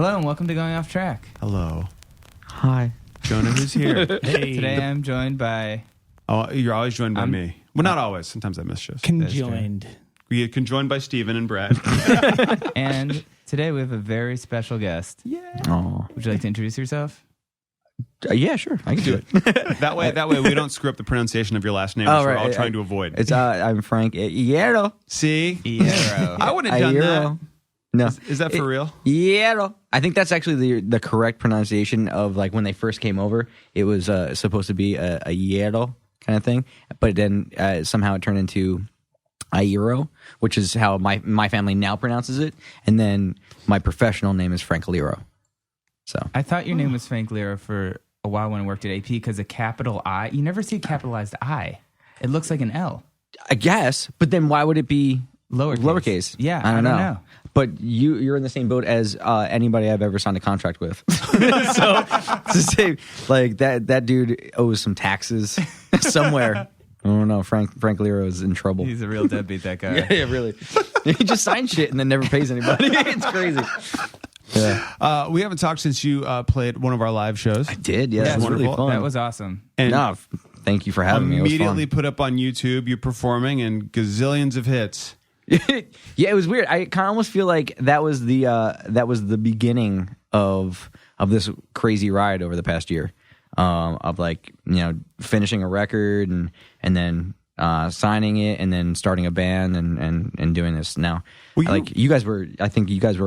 Hello and welcome to Going Off Track. Hello. Hi. Jonah, who's here? Hey. Today I'm joined by... Oh, you're always joined by me. Well, not always. Sometimes I miss shows. Conjoined. We get conjoined by Steven and Brad. And today we have a very special guest. Yeah. Oh. Would you like to introduce yourself? Yeah, sure. I can do it. That way we don't screw up the pronunciation of your last name, which we're all trying to avoid. It's I'm Frank IERO. See? IERO. I wouldn't have done that. No. Is that for real? IERO. I think that's actually the correct pronunciation of like when they first came over. It was supposed to be a IERO kind of thing, but then somehow it turned into IERO, which is how my family now pronounces it. And then my professional name is Frank IERO. So I thought your name was Frank Lira for a while when I worked at AP because a capital I, you never see a capitalized I. It looks like an L. I guess, but then why would it be Lowercase? Yeah, I don't know. But you're in the same boat as anybody I've ever signed a contract with. So to say like that dude owes some taxes somewhere. I don't know. Frank Lira is in trouble. He's a real deadbeat, that guy. Yeah, really. He just signs shit and then never pays anybody. It's crazy. Yeah. We haven't talked since you played one of our live shows. I did. Yeah, it was really fun. That was awesome. And no, thank you for having me. It was immediately fun. put up on YouTube you performing and gazillions of hits. Yeah, it was weird. I kind of almost feel like that was the beginning of this crazy ride over the past year, of like, you know, finishing a record and then signing it and then starting a band and doing this now. Well, I think you guys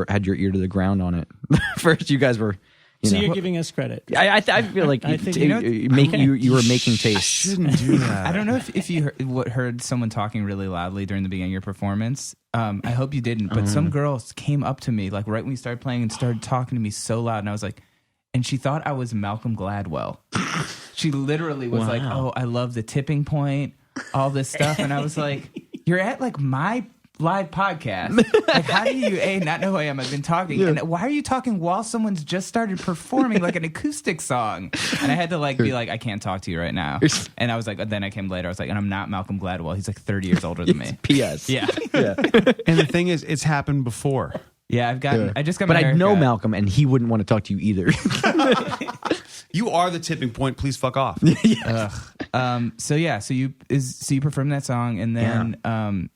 had your ear to the ground on it. First, you guys were. You're giving us credit. I feel like you were making taste. I shouldn't do that. I don't know if you heard someone talking really loudly during the beginning of your performance. I hope you didn't, but some girls came up to me like right when we started playing and started talking to me so loud, and I was like, and she thought I was Malcolm Gladwell. She literally was like, "Oh, I love the tipping point, all this stuff," and I was like, "You're at like my live podcast. Like, how do you not know who I am? I've been talking, and why are you talking while someone's just started performing like an acoustic song?" And I had to be like, "I can't talk to you right now." And I was like, then I came later. I was like, "And I'm not Malcolm Gladwell. He's like 30 years older than me." P.S. Yeah. And the thing is, it's happened before. Yeah, I just got But my I haircut. know Malcolm, and he wouldn't want to talk to you either. You are the tipping point. Please fuck off. So you performed that song, and then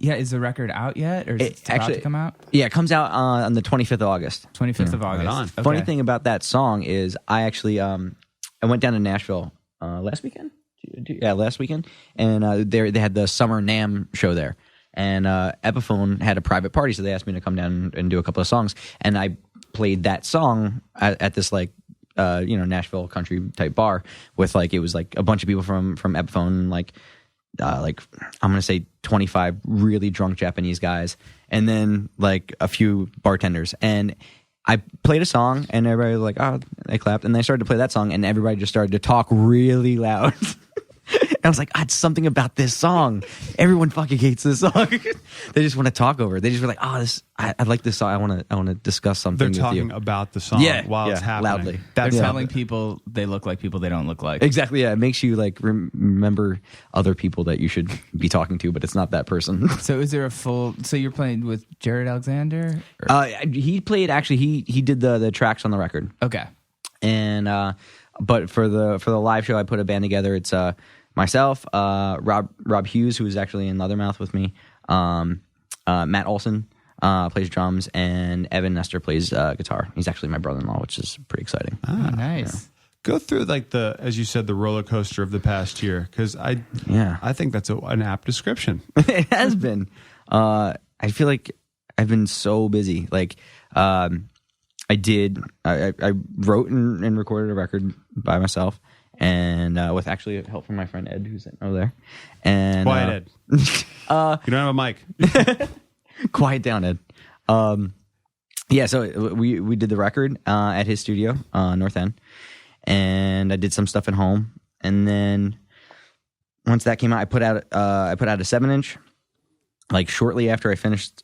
is the record out yet, or is it about to come out? Yeah, it comes out on the 25th of August. 25th of August. Right on. Okay. Funny thing about that song is I actually I went down to Nashville last weekend. Yeah, last weekend, and they had the Summer NAMM show there, and Epiphone had a private party, so they asked me to come down and do a couple of songs, and I played that song at this Nashville country type bar with it was like a bunch of people from Epiphone, like I'm gonna say 25 really drunk Japanese guys, and then like a few bartenders. And I played a song, and everybody was like, "Oh," they clapped, and they started to play that song, and everybody just started to talk really loud. I was like, it's something about this song. Everyone fucking hates this song. They just want to talk over it. They just were like, I like this song. I want to discuss something with you. They're talking about the song while it's happening. Loudly. They're telling people they look like people they don't look like. Exactly, yeah. It makes you remember other people that you should be talking to, but it's not that person. So is there so you're playing with Jared Alexander? He played, actually, he did the tracks on the record. Okay. And but for the live show, I put a band together. It's myself, Rob Hughes, who is actually in Leathermouth with me, Matt Olson plays drums, and Evan Nestor plays guitar. He's actually my brother-in-law, which is pretty exciting. Oh, nice. Yeah. Go through as you said, the roller coaster of the past year, because I think that's an apt description. It has been. I feel like I've been so busy. I wrote and recorded a record by myself, and with actually help from my friend Ed, who's sitting over there. And Quiet, Ed. You don't have a mic. Quiet down, Ed. So we did the record at his studio, North End, and I did some stuff at home. And then once that came out, I put out a 7-inch, shortly after I finished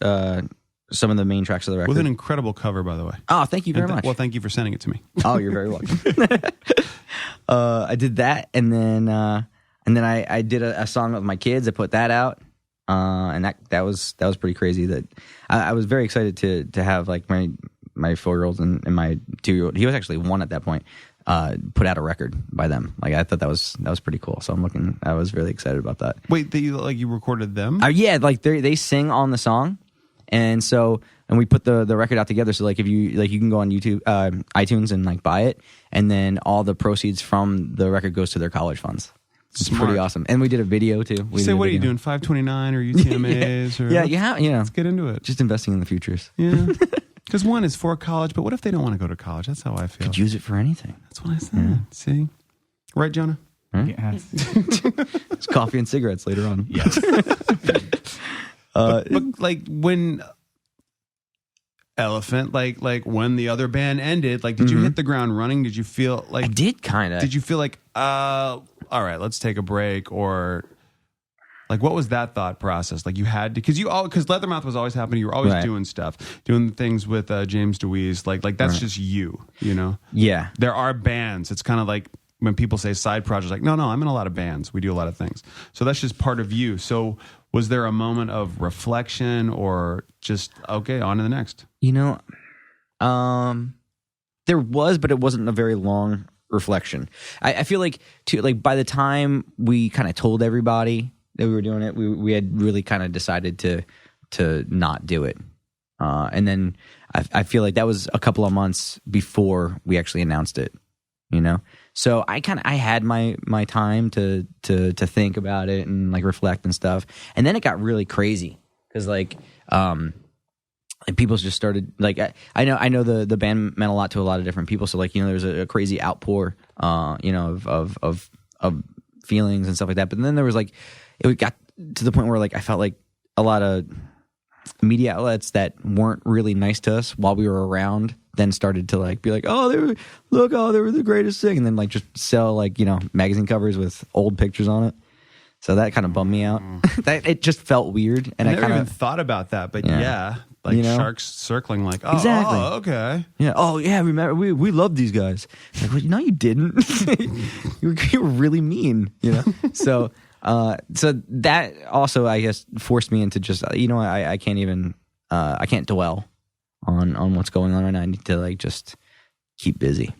some of the main tracks of the record. With an incredible cover, by the way. Oh, thank you very much. Well, thank you for sending it to me. Oh, you're very welcome. I did that, and then I did a song with my kids. I put that out, and that was pretty crazy. That I was very excited to have my my 4-year-old and my 2-year-old. He was actually 1 at that point. Put out a record by them. Like I thought that was pretty cool. So I was really excited about that. Wait, you recorded them? Yeah, like they sing on the song, and we put the record out together. So like if you can go on YouTube, iTunes and like buy it, and then all the proceeds from the record goes to their college funds. It's pretty awesome. And we did a video too. What are you doing? 529 or UTMAs? Let's get into it. Just investing in the futures. Yeah. Because one is for college, but what if they don't want to go to college? That's how I feel. Could use it for anything. That's what I said. Yeah. See? Right, Jonah? Yes. It's coffee and cigarettes later on. Yes. But like when Elephant, like when the other band ended, like did you hit the ground running? Did you feel like... I did kind of. Did you feel like, all right, let's take a break? Or... Like, what was that thought process? Like, you had to, because Leathermouth was always happening. You were always doing stuff, doing things with James DeWeese. Like that's just you know? Yeah. There are bands. It's kind of like when people say side projects, like, no, I'm in a lot of bands. We do a lot of things. So that's just part of you. So was there a moment of reflection or just, okay, on to the next? You know, there was, but it wasn't a very long reflection. I feel like, by the time we kind of told everybody that we were doing it, we had really kind of decided to not do it, and then I feel like that was a couple of months before we actually announced it, you know. So I had my time to think about it and like reflect and stuff, and then it got really crazy because like people just started like I know the band meant a lot to a lot of different people, so like, you know, there was a crazy outpour, you know, of feelings and stuff like that, but then there was like. It got to the point where like I felt like a lot of media outlets that weren't really nice to us while we were around then started to like be like, oh, they were the greatest thing, and then like just sell like, you know, magazine covers with old pictures on it. So that kind of bummed me out. That it just felt weird, and I never even thought about that. But like, you know? Sharks circling, like, exactly. Okay, yeah, oh yeah, remember we loved these guys. Like, well, no, you didn't. you were really mean, you know. So that also, I guess, forced me into just, you know, I can't even, I can't dwell on what's going on right now. I need to like just keep busy.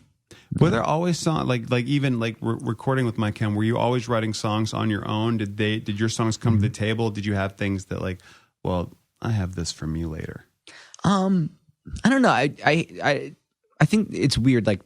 Were there always songs like even like recording with Mike Chem? Were you always writing songs on your own? Did your songs come to the table? Did you have things that like, well, I have this for me later? I don't know. I think it's weird. Like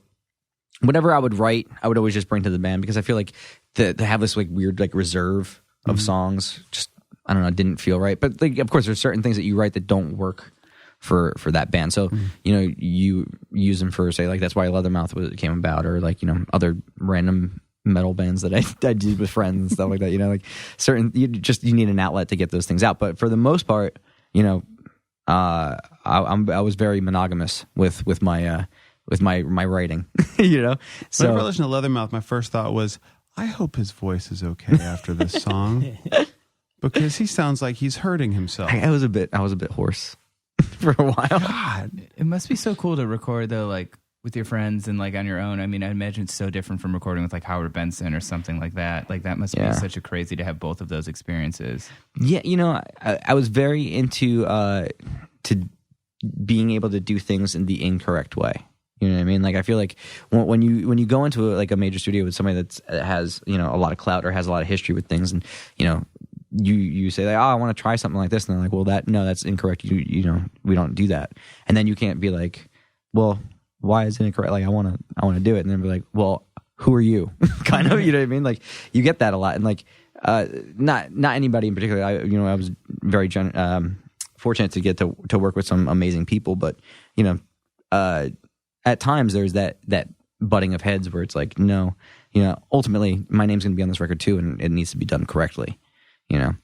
whatever I would write, I would always just bring to the band because I feel like to have this like weird like reserve of songs, just I don't know, didn't feel right. But like, of course, there's certain things that you write that don't work for that band. So you know, you use them for, say, like that's why Leathermouth came about, or like, you know, other random metal bands that I did with friends and stuff like that. You know, like certain you need an outlet to get those things out. But for the most part, you know, I was very monogamous with my writing. You know, so whenever I listen to Leathermouth, my first thought was, I hope his voice is okay after this song, because he sounds like he's hurting himself. I was a bit hoarse for a while. God, it must be so cool to record though, like with your friends and like on your own. I mean, I imagine it's so different from recording with like Howard Benson or something like that. Like that must be such a crazy to have both of those experiences. Yeah, you know, I was very into to being able to do things in the incorrect way. You know what I mean? Like I feel like when you go into a major studio with somebody that has, you know, a lot of clout or has a lot of history with things, and you know, you say like, oh, I want to try something like this, and they're like, well, that's incorrect. You know, we don't do that. And then you can't be like, well, why isn't it correct? Like I want to do it, and then be like, well, who are you? Kind of, you know what I mean? Like you get that a lot, and like not anybody in particular. I was very fortunate to get to work with some amazing people, but you know. At times there's that butting of heads where it's like, no, you know, ultimately my name's going to be on this record too, and it needs to be done correctly, you know.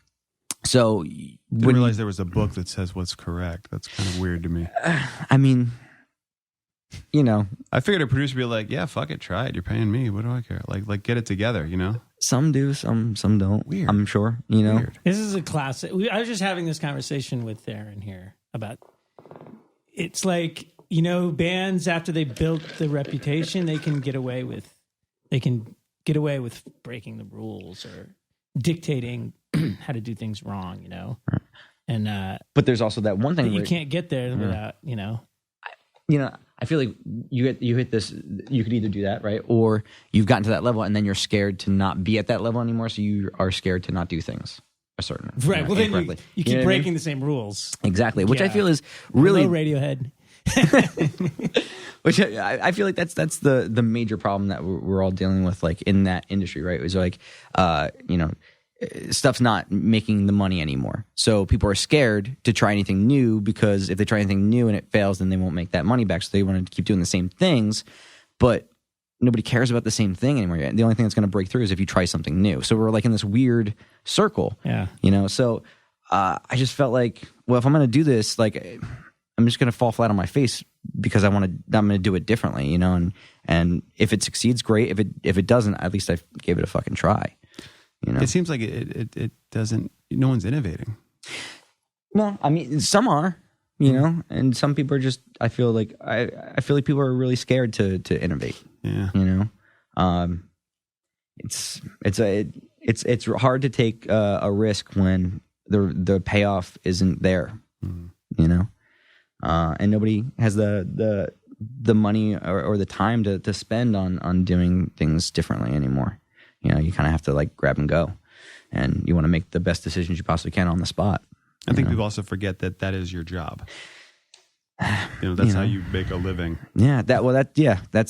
So didn't realize there was a book that says what's correct. That's kind of weird to me. I mean, you know, I figured a producer would be like, yeah, fuck it, try it. You're paying me. What do I care? Like get it together, you know. Some do, some don't. Weird. I'm sure, you know. Weird. This is a classic. I was just having this conversation with Aaron here about. It's like, you know, bands after they built the reputation, they can get away with breaking the rules or dictating how to do things wrong, you know. And but there's also that one thing you can't get there without, you know. I feel like you hit this. You could either do that, right, or you've gotten to that level and then you're scared to not be at that level anymore. So you are scared to not do things a certain right. Well, then incorrectly. you keep breaking the same rules. Exactly, which I Yeah. feel is really Hello, Radiohead. which I feel like that's the major problem that we're all dealing with, like in that industry, right? It was like, stuff's not making the money anymore. So people are scared to try anything new because if they try anything new and it fails, then they won't make that money back. So they want to keep doing the same things, but nobody cares about the same thing anymore. The only thing that's going to break through is if you try something new. So we're like in this weird circle, So I just felt like, well, if I'm going to do this, like I'm just going to fall flat on my face because I'm going to do it differently, and if it succeeds, great. If it doesn't, at least I gave it a fucking try. It seems like it doesn't. No one's innovating. No, I mean some are, and some people are just. I feel like people are really scared to innovate. Yeah, it's hard to take a risk when the payoff isn't there. And nobody has the money or the time to spend on doing things differently anymore. You kind of have to like grab and go, and you want to make the best decisions you possibly can on the spot. I think people also forget that is your job. That's how you make a living. Yeah, that's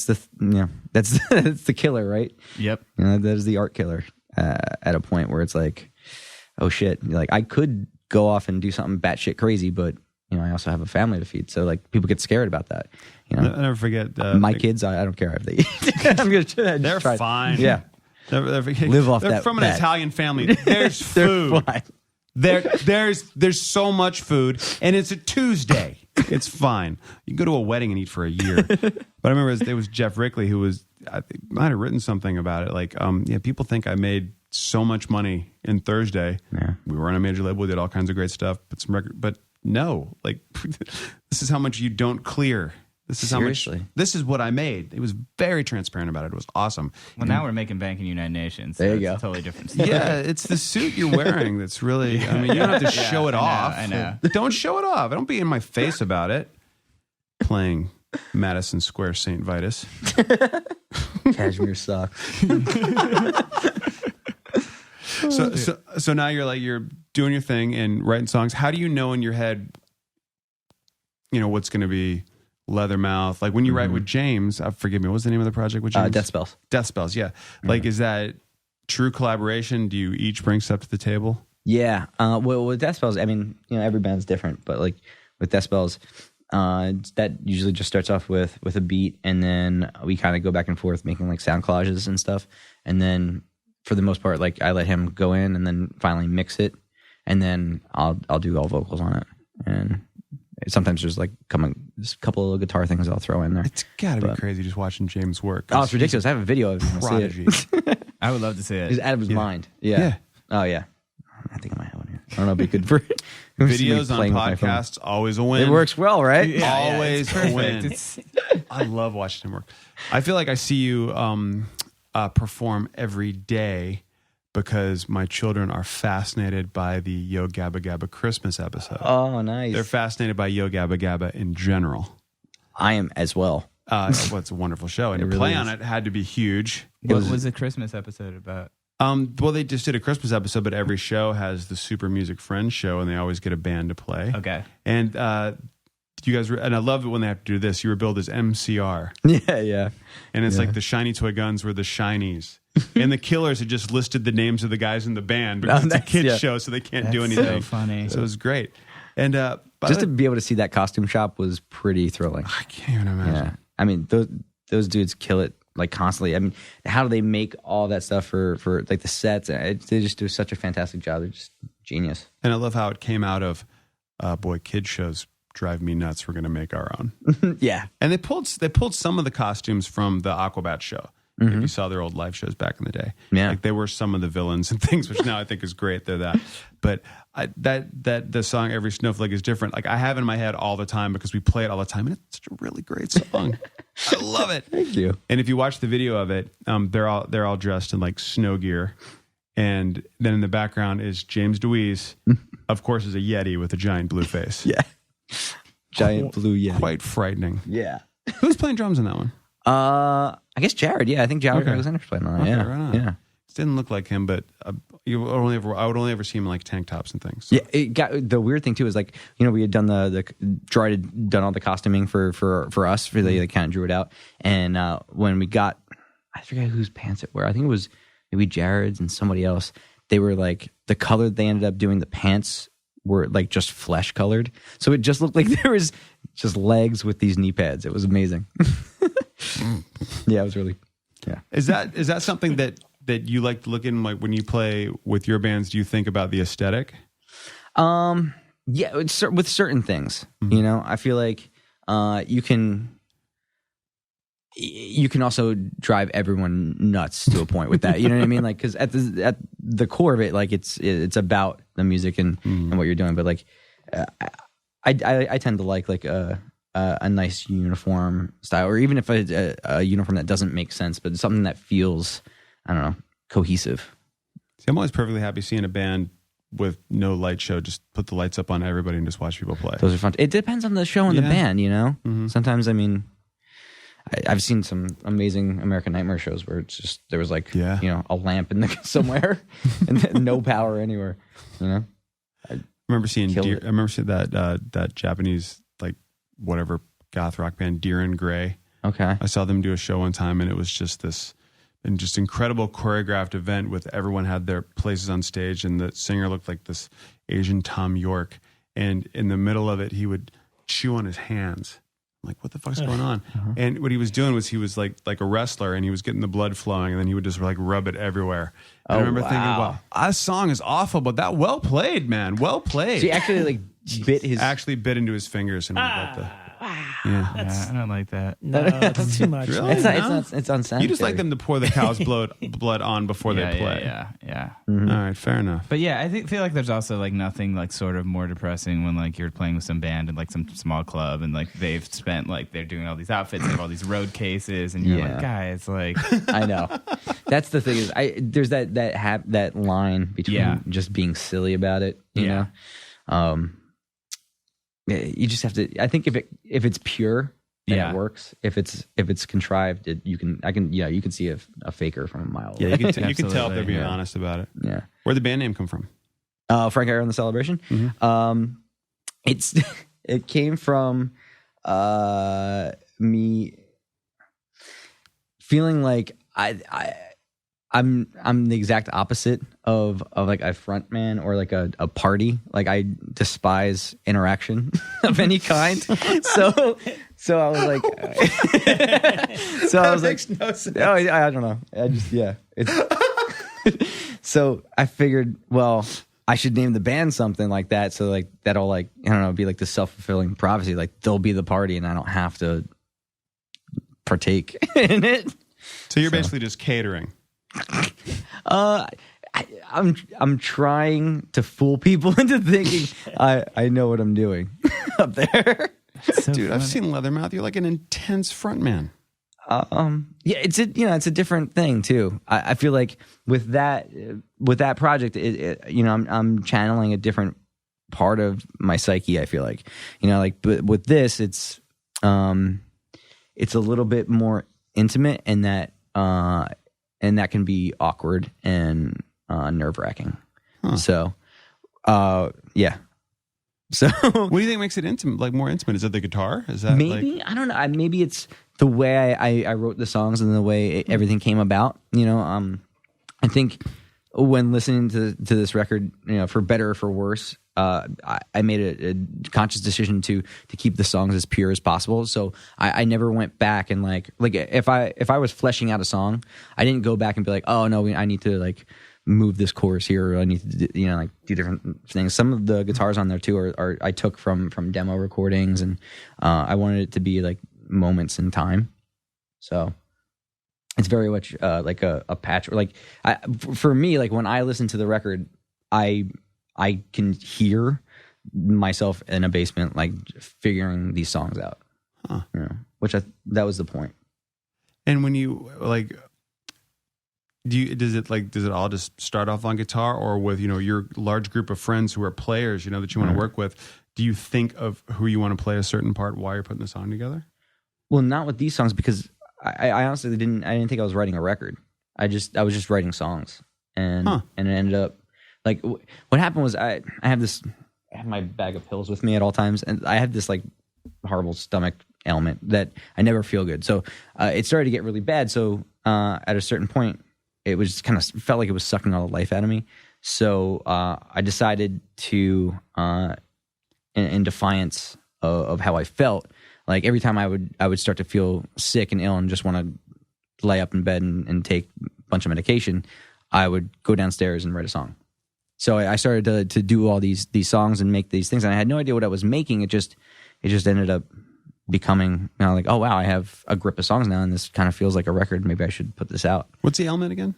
the killer, right? Yep. That is the art killer at a point where it's like, oh shit, like I could go off and do something batshit crazy, but I also have a family to feed. So like people get scared about that. I never forget my kids. I don't care if they eat. I'm gonna they're fine. Yeah. Live off they're that. From an that. Italian family. There's food. Fine. There's so much food, and it's a Tuesday. It's fine. You can go to a wedding and eat for a year. But I remember it was Jeff Rickley who might have written something about it. Like, people think I made so much money in Thursday. Yeah. We were on a major label. We did all kinds of great stuff. But no, like this is how much you don't clear. This is Seriously? how much. This is what I made. It was very transparent about it. It was awesome. Well, now we're making bank in United Nations. So There you it's go. a totally different story. Yeah, it's the suit you're wearing that's really. I mean, you don't have to show it off. I know. Don't show it off. Don't be in my face about it. Playing Madison Square St. Vitus. Cashmere socks. So now you're doing your thing and writing songs. How do you know in your head, what's going to be Leathermouth? Like when you write with James, forgive me, what was the name of the project with James? Death Spells. Death Spells, yeah. Like, is that true collaboration? Do you each bring stuff to the table? Yeah. Well, with Death Spells, I mean, every band's different, but like with Death Spells, that usually just starts off with a beat, and then we kind of go back and forth making like sound collages and stuff, and then for the most part, like I let him go in and then finally mix it, and then I'll do all vocals on it, and sometimes there's like just a couple of guitar things I'll throw in there. It's got to be crazy just watching James work. Oh, it's ridiculous! I have a video of him. Prodigy. I would love to see it. He's out of his mind. Yeah. Yeah. Oh yeah. I think I might have one here. I don't know. It'd be good for Videos on playing with my phone. podcasts, always a win. It works well, right? Yeah, Always it's a win. It's I love watching him work. I feel like I see you perform every day because my children are fascinated by the Yo Gabba Gabba Christmas episode. Oh, nice. They're fascinated by Yo Gabba Gabba in general. I am as well. It's a wonderful show, and It to really play is. on it had to be huge. what was the Christmas episode about? Well, they just did a Christmas episode, but every show has the Super Music Friends show, and they always get a band to play. Okay. And you guys, and I love it when they have to do this. You were billed as MCR, Yeah. and it's like the Shiny Toy Guns were the Shinies, and the Killers had just listed the names of the guys in the band because it's a nice, kids yeah. show, so they can't That's do anything. so funny. So it was great, and Just to be able to see that costume shop was pretty thrilling. I can't even imagine. Yeah. I mean, those dudes kill it like constantly. I mean, how do they make all that stuff for like the sets? They just do such a fantastic job. They're just genius. And I love how it came out of, kid shows drive me nuts. We're going to make our own. Yeah. And they pulled some of the costumes from the Aquabat show. If you saw their old live shows back in the day, Yeah. like they were some of the villains and things, which now I think is great. They're that, but that the song "Every Snowflake" is different. Like I have it in my head all the time because we play it all the time, and it's such a really great song. I love it. Thank you. And if you watch the video of it, they're all dressed in like snow gear, and then in the background is James DeWeese, of course, is a Yeti with a giant blue face. Yeah. giant blue Yeti. Quite frightening. Yeah. Who's playing drums in that one? I guess Jared. Yeah, I think Jared Okay. Alexander's playing on it. Okay, Yeah, right on. yeah. Didn't look like him, but I would only ever see him in like tank tops and things. Yeah, it got the weird thing too is like we had done Gerard had done all the costuming for us for they kind of drew it out, and when we got I forget whose pants it were. I think it was maybe Jared's and somebody else. They were like the color they ended up doing the pants were like just flesh colored, so it just looked like there was just legs with these knee pads. It was amazing. Yeah, it was really Is that something that you like to look in, like when you play with your bands? Do you think about the aesthetic? Yeah, with certain things, I feel like you can also drive everyone nuts to a point with that. You know what I mean? Like, because at the core of it, like it's about the music and what you're doing. But like, I tend to like a nice uniform style, or even if a uniform that doesn't make sense, but something that feels, I don't know, cohesive. See, I'm always perfectly happy seeing a band with no light show. Just put the lights up on everybody and just watch people play. Those are fun. It depends on the show and the band, Sometimes, I mean, I've seen some amazing American Nightmare shows where it's just there was like a lamp in somewhere and then no power anywhere. I remember seeing that Japanese like whatever goth rock band Deer and Grey. Okay, I saw them do a show one time, and it was just this incredible choreographed event with everyone had their places on stage, and the singer looked like this Asian Tom York, and in the middle of it he would chew on his hands. I'm like, what the fuck's going on? And what he was doing was he was like a wrestler, and he was getting the blood flowing, and then he would just like rub it everywhere. And I remember thinking, wow, that song is awful, but that well played, man, well played. So he actually bit into his fingers and like the. Yeah, I don't like that. No, that's too much. Really? It's unsanitary. You just like them to pour the cow's blood on before they play. Yeah. Mm-hmm. All right, fair enough. But yeah, feel like there's also like nothing like sort of more depressing when like you're playing with some band in like some small club and like they've spent like they're doing all these outfits, they have all these road cases, and you're like, guys, like I know. That's the thing is there's that line between just being silly about it, you know. You just have to. I think if it's pure, then it works. If it's contrived, you can see a faker from a mile away. Yeah, you can tell if they're being honest about it. Yeah. Where'd the band name come from? Frank Iron and the Celebration. Mm-hmm. It came from me feeling like I'm the exact opposite of like a front man or like a party. Like I despise interaction of any kind. So I was like, Makes no sense. Oh, I don't know. So I figured, well, I should name the band something like that. So like that'll like, I don't know, be like the self-fulfilling prophecy. Like they'll be the party and I don't have to partake in it. So you're basically just catering. I'm trying to fool people into thinking I know what I'm doing up there. so Dude, funny. I've seen Leathermouth. You're like an intense frontman. Yeah, it's a different thing too. I feel like with that project, I'm channeling a different part of my psyche. I feel like, but with this, it's a little bit more intimate, and that can be awkward and nerve wracking. Huh. So, yeah. So, what do you think makes it intimate? Like more intimate? Is it the guitar? Is that maybe I don't know. Maybe it's the way I wrote the songs and the way everything came about. I think when listening to this record, for better or for worse, I made a conscious decision to keep the songs as pure as possible. So I never went back and like if I was fleshing out a song, I didn't go back and be like, oh no, I need to like move this chorus here, or I need to do different things. Some of the guitars on there too are I took from demo recordings, and I wanted it to be like moments in time. So it's very much like a patch. Like for me, like when I listen to the record, I can hear myself in a basement, like figuring these songs out. Huh. That was the point. And when you like, does it all just start off on guitar, or with your large group of friends who are players, that you want to work with? do you think of who you want to play a certain part while you're putting the song together? Well, not with these songs because I honestly didn't think I was writing a record. I was just writing songs, and it ended up like what happened was I have my bag of pills with me at all times, and I have this like horrible stomach ailment that I never feel good. So it started to get really bad. So at a certain point, it was kind of felt like it was sucking all the life out of me. So I decided to, in defiance of how I felt, like every time I would start to feel sick and ill and just want to lay up in bed and take a bunch of medication, I would go downstairs and write a song. So I started to do all these songs and make these things, and I had no idea what I was making. It just ended up becoming like, oh wow, I have a grip of songs now, and this kind of feels like a record. Maybe I should put this out. What's the ailment again?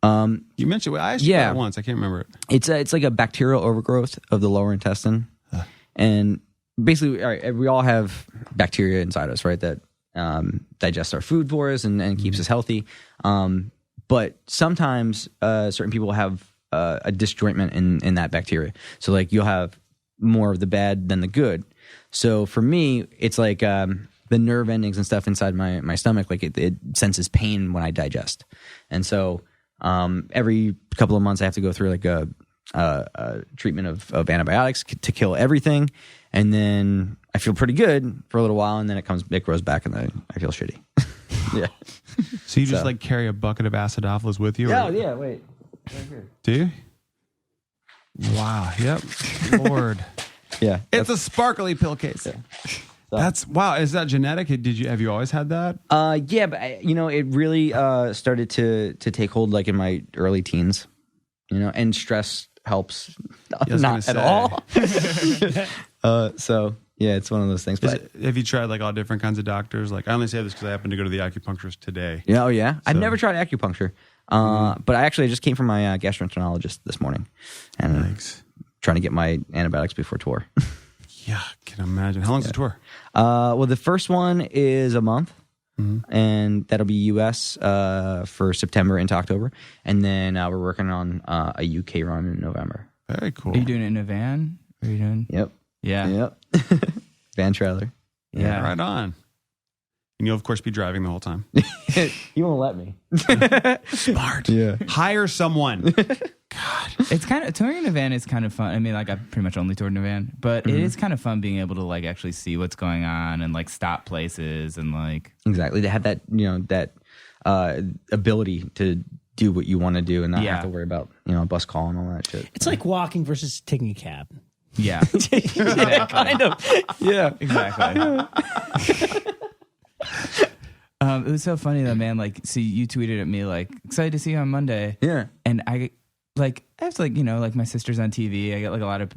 You mentioned I asked you about it once. I can't remember it. It's like a bacterial overgrowth of the lower intestine, and basically, we all have bacteria inside us, right? That digests our food for us and keeps us healthy. But sometimes certain people have a disjointment in that bacteria. So like you'll have more of the bad than the good. So for me, it's like the nerve endings and stuff inside my stomach, like it senses pain when I digest. And so every couple of months I have to go through like a treatment of antibiotics to kill everything. And then I feel pretty good for a little while, and then it grows back, and I feel shitty. Yeah. So you just like carry a bucket of acidophilus with you? Oh, yeah, wait. Right here. Do you? Wow. Yep. Lord. Yeah. It's a sparkly pill case. Yeah. That's wow. Is that genetic? Have you always had that? Yeah, but it really started to take hold like in my early teens. And stress helps not at all. So yeah, it's one of those things. But have you tried like all different kinds of doctors? Like I only say this because I happened to go to the acupuncturist today. Yeah, oh yeah. I've never tried acupuncture, but I just came from my gastroenterologist this morning, and trying to get my antibiotics before tour. Yeah, can imagine. How long's the tour? Well, the first one is a month, and that'll be U.S. For September into October, and then we're working on a UK run in November. Very cool. Are you doing it in a van? Are you doing? Yep. Yeah. Yep. Van trailer. Yeah, right on. And you'll of course be driving the whole time. You won't let me. Smart. Yeah. Hire someone. God, it's kind of touring in a van is kind of fun. I mean, like I've pretty much only toured in a van, but it is kind of fun being able to like actually see what's going on and like stop places and like exactly to have that that ability to do what you want to do and not have to worry about a bus call and all that shit. It's like walking versus taking a cab. Yeah. Yeah, kind of. Yeah, exactly. It was so funny though, man. Like, see, you tweeted at me like, excited to see you on Monday. Yeah. And I have to like my sister's on TV. I get like a lot of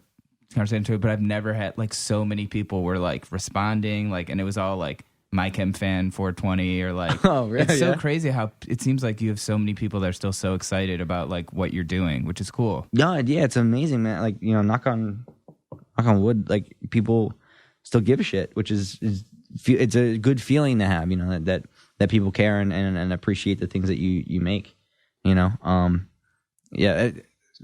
conversation to it, but I've never had like so many people were like responding, like, and it was all like My Chem Fan 420 or like, oh, really? It's so crazy how it seems like you have so many people that are still so excited about like what you're doing, which is cool. Yeah, it's amazing, man. Like, knock on wood, like people still give a shit, which is it's a good feeling to have, that people care and appreciate the things that you make, yeah.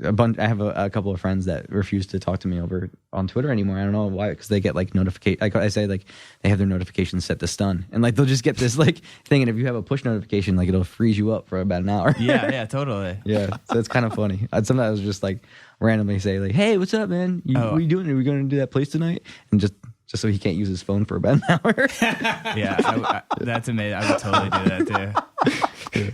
I have a couple of friends that refuse to talk to me over on Twitter anymore. I don't know why, because they get like notification. I say like they have their notifications set to stun, and like they'll just get this like thing, and if you have a push notification, like it'll freeze you up for about an hour. Yeah, totally. Yeah, so it's kind of funny. I'd sometimes just like randomly say like, "Hey, what's up, man? What are you doing? Are we going to do that place tonight?" And just so he can't use his phone for about an hour. Yeah, that's amazing. I would totally do that too. Yeah.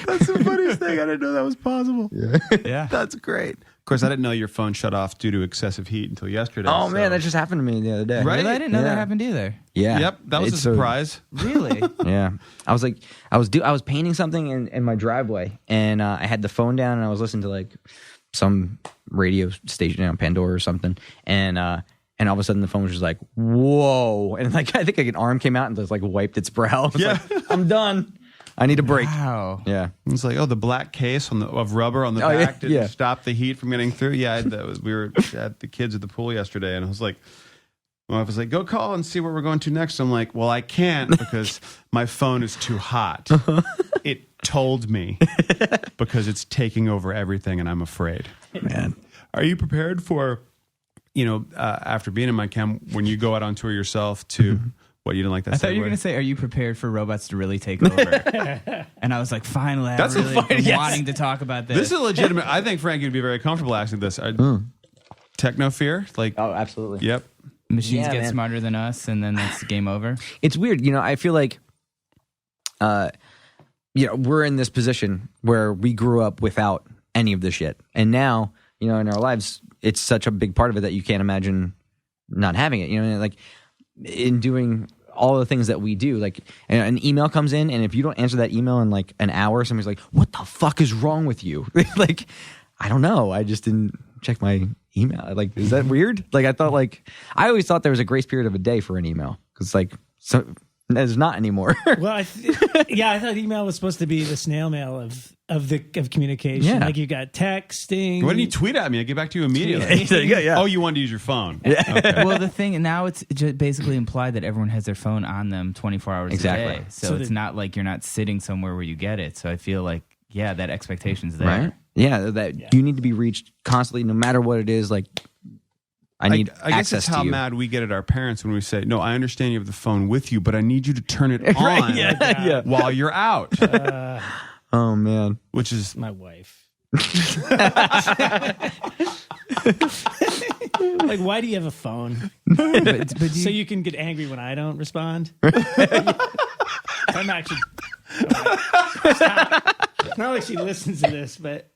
That's the funniest thing. I didn't know that was possible. Yeah. That's great. Of course, I didn't know your phone shut off due to excessive heat until yesterday. Oh, man, that just happened to me the other day. Right? Really? I didn't know that happened either. Yeah. Yep, that was a surprise. Really? Yeah. I was painting something in my driveway, and I had the phone down, and I was listening to like some radio station, Pandora or something, and all of a sudden the phone was just like, whoa. And like, I think like an arm came out and just like wiped its brow. Yeah. Like, I'm done. I need a break. Wow. Yeah. It's like, the black case of rubber on the back didn't stop the heat from getting through. Yeah, we were at the kids at the pool yesterday, and I was like, my wife was like, go call and see where we're going to next. I'm like, well, I can't because my phone is too hot. It told me because it's taking over everything, and I'm afraid. Man. Are you prepared for after being in my camp, when you go out on tour yourself to what, you didn't like that? I thought you were segue? going to say, are you prepared for robots to really take over? And I was like, finally, I've That's a really fine- been yes. wanting to talk about this. This is legitimate. I think Frankie would be very comfortable asking this. Techno fear? Like, Oh, absolutely. yep. Machines Yeah, get man. smarter than us, and then that's game over. It's weird. I feel like, we're in this position where we grew up without any of this shit. And now, in our lives, it's such a big part of it that you can't imagine not having it. Like in doing all the things that we do, like an email comes in, and if you don't answer that email in like an hour, somebody's like, what the fuck is wrong with you? Like, I don't know. I just didn't check my email. Like, is that weird? Like, I always thought there was a grace period of a day for an email. Cause so there's not anymore. Well, I thought email was supposed to be the snail mail of communication. Yeah. Like you got texting. Why didn't you tweet at me? I get back to you immediately. yeah. Oh, you wanted to use your phone. Okay. Well, the thing now, it's just basically implied that everyone has their phone on them 24 hours Exactly. a day. So, So it's not like you're not sitting somewhere where you get it. So I feel like, that expectation's there. Right? Yeah, you need to be reached constantly, no matter what it is. Like, I need I guess access it's how to you. mad we get at our parents when we say, no, I understand you have the phone with you, but I need you to turn it on Right, yeah. while you're out, Oh man, which is My wife. Like, why do you have a phone? But So you can get angry when I don't respond? I'm actually. Stop. Not like she listens to this, but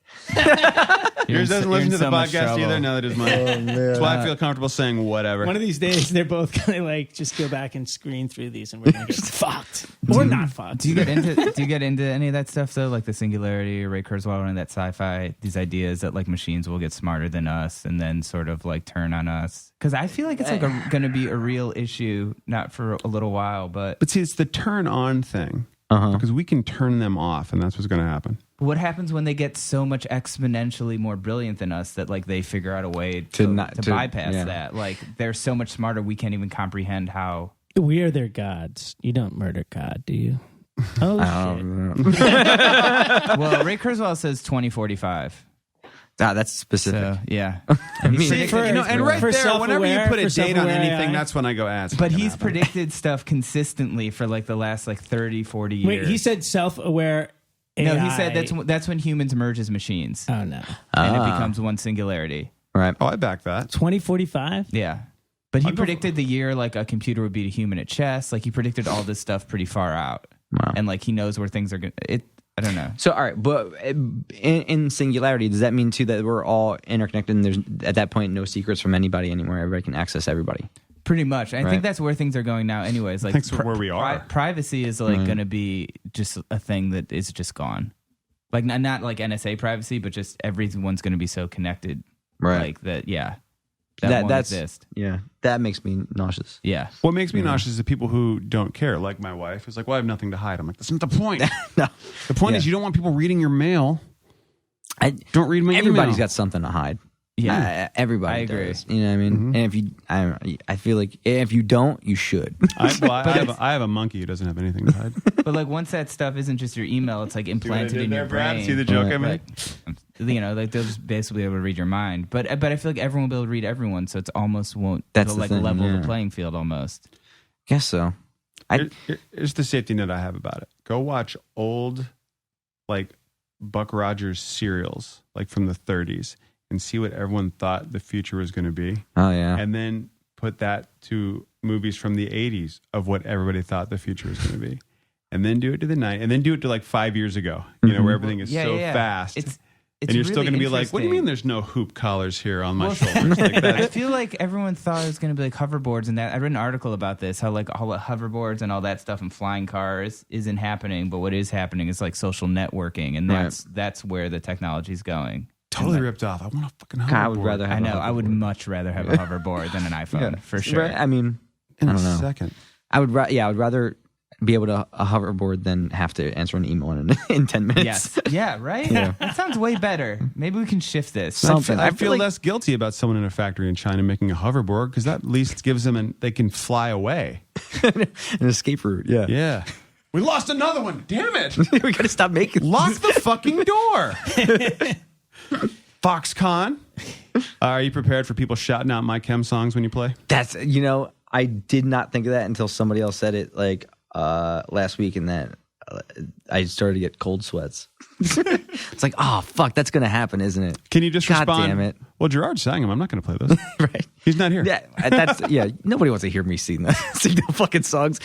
yours doesn't listen to the so much podcast trouble. either. Now that is mine. That's why I feel comfortable saying whatever. one of these days they're both gonna like just go back and screen through these, and we're gonna get fucked or not fucked. Do you get into any of that stuff though, like the singularity or Ray Kurzweil and that sci-fi, these ideas that like machines will get smarter than us and then sort of like turn on us? Because I feel like it's like going to be a real issue, not for a little while, but But see, it's the turn on thing. Because we can turn them off, and that's what's going to happen. what happens when they get so much exponentially more brilliant than us that like they figure out a way to bypass that? Like they're so much smarter, we can't even comprehend how. We are their gods. You don't murder God, do you? Oh shit! Well, Ray Kurzweil says 2045. That's specific. So yeah, I mean, See, For- and right for there, whenever you self-aware- put a for date on self-aware anything, AI. that's when I go ask. but he's predicted stuff consistently for like the last like 30, 40 years. Wait, he said self-aware. no. He AI. said that's when humans merge as machines, Oh no, and it becomes one singularity. right. Oh, I back that. 2045. Yeah. But he I'd go predicted the year like a computer would beat a human at chess. Like he predicted all this stuff pretty far out. Wow. And like he knows where things are going to. I don't know. So, all right, but in singularity, does that mean too that we're all interconnected and there's at that point no secrets from anybody anymore? Everybody can access everybody. Pretty much. I Right. think that's where things are going now anyways. Like That's where we are. privacy is like going to be just a thing that is just gone. Like not like NSA privacy, but just everyone's going to be so connected. Right. Like that, yeah. That won't exist. Yeah, that makes me nauseous. Yeah. What makes me nauseous is the people who don't care, like my wife, who's like, well, I have nothing to hide. I'm like, that's not the point. No, The point is you don't want people reading your mail. Don't read my everybody's email. got something to hide. Yeah. Everybody I agree. does. You know what I mean? And if you, I feel like if you don't, you should. I have a monkey who doesn't have anything to hide. But like once that stuff isn't just your email, it's like implanted in your brain. See the joke I Like, made? like they'll just basically be able to read your mind. But I feel like everyone will be able to read everyone, so it's almost won't That's it'll, the like thing, level yeah. the playing field almost. Guess so. Here's the safety net I have about it. Go watch old, like, Buck Rogers serials, like from the 30s, and see what everyone thought the future was going to be. Oh yeah. And then put that to movies from the 80s of what everybody thought the future was going to be. And then do it to the night, and then do it to like 5 years ago, where everything is so fast. It's and you're still really going to be like, what do you mean interesting. there's no hoop collars here on my shoulders? Like I that. feel like everyone thought it was going to be like hoverboards and that. I read an article about this, how like all the hoverboards and all that stuff and flying cars isn't happening, but what is happening is like social networking, and that's where the technology's going. Totally ripped off. I want a fucking hoverboard. I would rather have. I know. A I would much rather have a hoverboard than an iPhone for sure. Right? I mean, in I don't a know. second. I would. I would rather be able to a hoverboard than have to answer an email in 10 minutes. Yes. Yeah. Right. Yeah. That sounds way better. Maybe we can shift this. Something. I I feel feel like- less guilty about someone in a factory in China making a hoverboard because that at least gives them they can fly away. An escape route. Yeah. Yeah. We lost another one. Damn it. We got to stop making. Lock the fucking door. Foxconn. Are you prepared for people shouting out My Chem songs when you play? That's I did not think of that until somebody else said it last week, and that I started to get cold sweats. It's like, oh fuck, that's gonna happen, isn't it? Can you just God respond? damn it! Well, Gerard sang them. I'm not going to play those. Right? He's not here. Yeah. Nobody wants to hear me sing the fucking songs.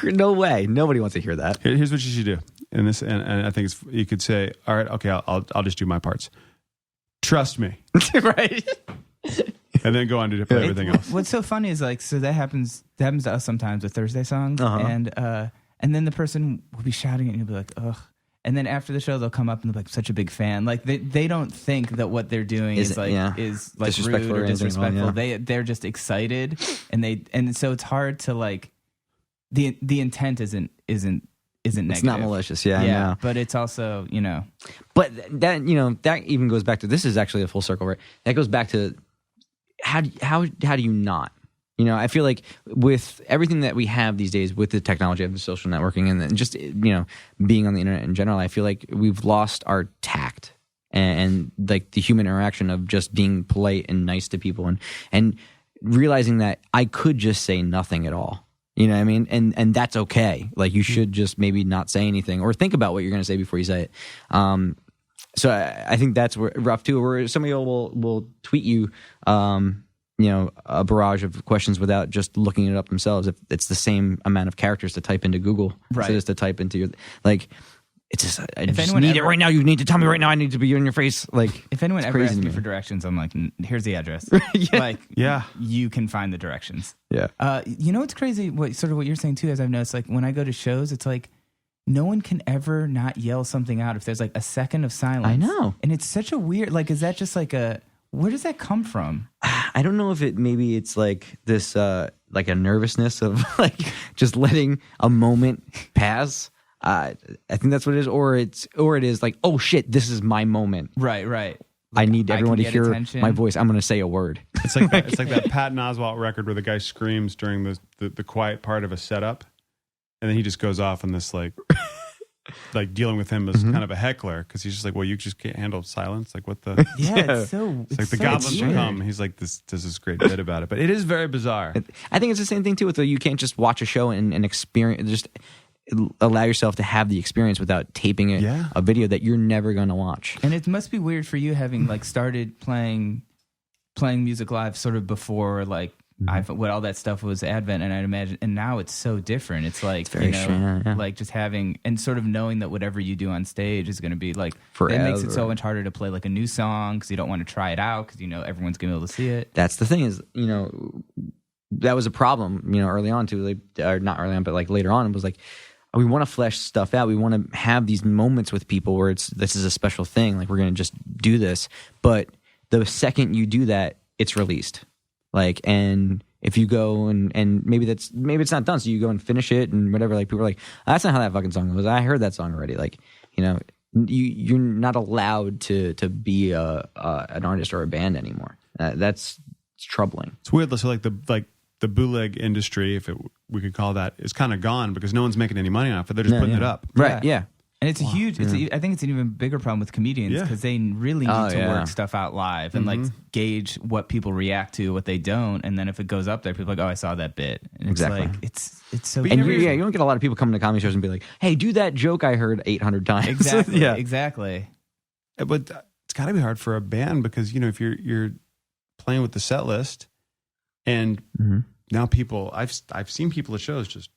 No way. Nobody wants to hear that. Here's what you should do. And I think you could say, all right, okay, I'll just do my parts. Trust me, Right? and then go on to play everything else. What's so funny is like, so that happens to us sometimes with Thursday songs, and then the person will be shouting it, and you'll be like, ugh. And then after the show, they'll come up and they're like, such a big fan. Like they don't think that what they're doing is like disrespectful rude or disrespectful. yeah. They're just excited, and so it's hard to like the intent isn't negative. It's not malicious. Yeah, I know. But it's also But that even goes back to, this is actually a full circle, right? That goes back to how do you not? I feel like with everything that we have these days, with the technology of the social networking and just being on the internet in general, I feel like we've lost our tact and like the human interaction of just being polite and nice to people and realizing that I could just say nothing at all. You know what I mean? And that's okay. Like, you should just maybe not say anything or think about what you're going to say before you say it. So I think that's rough too, where somebody will tweet you, a barrage of questions without just looking it up themselves. If it's the same amount of characters to type into Google, right, as to type into your, like, it's just, I just need it right now. You need to tell me right now. I need to be in your face. Like, if anyone ever asks me for directions, I'm like, here's the address. Like, you can find the directions. Yeah. What's crazy? What you're saying too, as I've noticed, like when I go to shows, it's like no one can ever not yell something out if there's like a second of silence. I know. And it's such a weird, like, is that just like where does that come from? I don't know if maybe it's like this, like a nervousness of like just letting a moment pass. I think that's what it is, or it is like, oh shit, this is my moment. Right. Like, I need everyone to hear attention. My voice. I'm going to say a word. It's like that, it's like that Patton Oswalt record where the guy screams during the quiet part of a setup, and then he just goes off on this like dealing with him as kind of a heckler, because he's just like, well, you just can't handle silence. Like, what the? Yeah, it's like the goblins will come. He's like, this great bit about it, but it is very bizarre. I think it's the same thing too with you can't just watch a show and experience, just allow yourself to have the experience without taping a video that you're never going to watch. And it must be weird for you having like started playing music live sort of before like what all that stuff was advent, and I'd imagine, and now it's so different. It's like, like just having and sort of knowing that whatever you do on stage is going to be like forever. It makes it so much harder to play like a new song because you don't want to try it out because everyone's going to be able to see it. That's the thing is, that was a problem, early on too, like, or not early on, but like later on, it was like, we want to flesh stuff out. We want to have these moments with people where this is a special thing. Like, we're going to just do this. But the second you do that, it's released. Like, and if you go and maybe it's not done, so you go and finish it and whatever. Like, people are like, that's not how that fucking song was. I heard that song already. Like, you're not allowed to be an artist or a band anymore. That's troubling. It's weird. So the bootleg industry, if we could call that, is kind of gone because no one's making any money off it. They're just putting it up. Right, yeah. And it's a huge, I think it's an even bigger problem with comedians because they really need to work stuff out live and like gauge what people react to, what they don't. And then if it goes up there, people are like, oh, I saw that bit. And exactly. It's like, it's so and you don't get a lot of people coming to comedy shows and be like, hey, do that joke I heard 800 times. Exactly. Exactly. But it's got to be hard for a band because, if you're playing with the set list and now people, I've seen people at shows just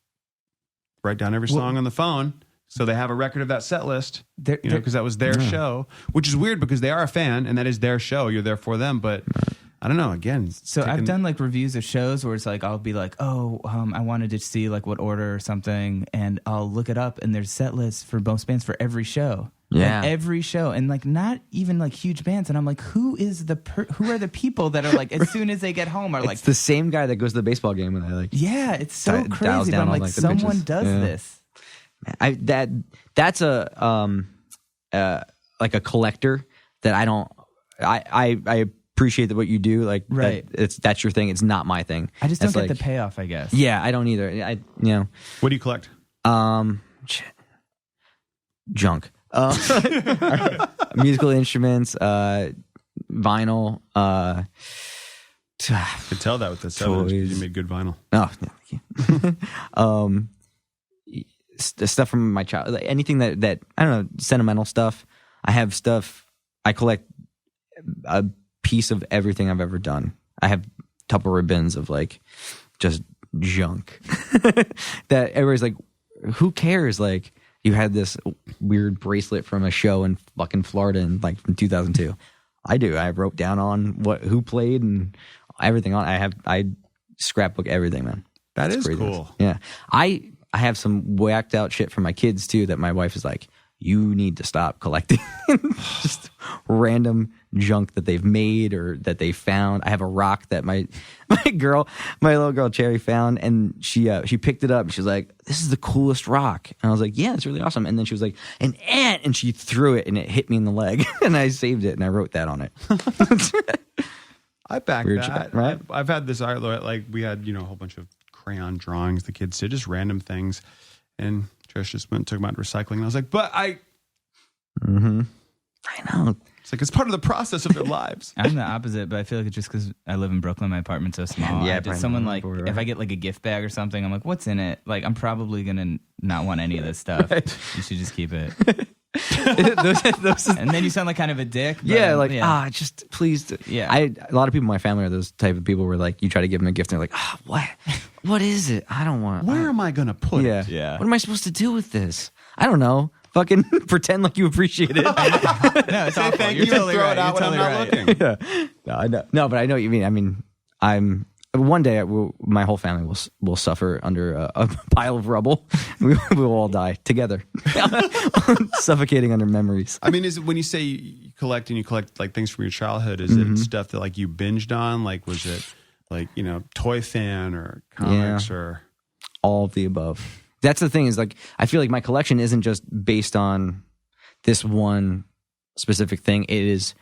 write down every song on the phone. So they have a record of that set list, because that was their show, which is weird because they are a fan and that is their show. You're there for them, but I don't know. Again, so I've done like reviews of shows where it's like I'll be like, I wanted to see like what order or something, and I'll look it up, and there's set lists for most bands for every show. Yeah, like every show, and like not even like huge bands, and I'm like, who are the people that are like as soon as they get home are like it's the same guy that goes to the baseball game and they like it's so crazy. But I'm like someone does this. That's a like a collector that I don't. I appreciate what you do. Like, right, that's your thing. It's not my thing. I just don't get the payoff, I guess. Yeah, I don't either. What do you collect? Junk. Musical instruments, vinyl. Could tell that with the 7-inch. You made good vinyl. Oh, yeah. The stuff from my child, like anything that I don't know, sentimental stuff. I have stuff. I collect a piece of everything I've ever done. I have Tupperware bins of like just junk that everybody's like, who cares? Like, you had this weird bracelet from a show in fucking Florida in like from 2002. I do. I wrote down on who played and everything on. I scrapbook everything, man. That is crazy. cool. Yeah. I have some whacked out shit from my kids too that my wife is like, you need to stop collecting just random junk that they've made or that they found. I have a rock that my little girl Cherry found, and she picked it up and she was like, this is the coolest rock. And I was like, yeah, it's really awesome. And then she was like, an ant, and she threw it and it hit me in the leg and I saved it and I wrote that on it. I back Weird that. shit, right? I've had this art, like we had, a whole bunch of crayon drawings the kids did, just random things. And Trish just went and took them out recycling. And I was like, but I know. It's like, it's part of the process of their lives. I'm the opposite, but I feel like it's just because I live in Brooklyn, my apartment's so small. Yeah, Did someone like, if I get like a gift bag or something, I'm like, what's in it? Like, I'm probably gonna not want any of this stuff. Right. You should just keep it. those And then you sound like kind of a dick. But, yeah, like just please. Yeah. A lot of people in my family are those type of people where like you try to give them a gift and they're like, what is it? I don't want. Where am I going to put it? Yeah. What am I supposed to do with this? I don't know. Fucking pretend like you appreciate it. No, it's awful. Thank You're you totally and throw right. it out You're when totally I'm not right. looking. Yeah. No, I know. No, but I know what you mean. I mean, one day my whole family will suffer under a pile of rubble. We will all die together, suffocating under memories. I mean, is it when you say you collect like things from your childhood, is it stuff that like you binged on? Like, was it like, Toy Fan or comics or all of the above? That's the thing, is like, I feel like my collection isn't just based on this one specific thing. It is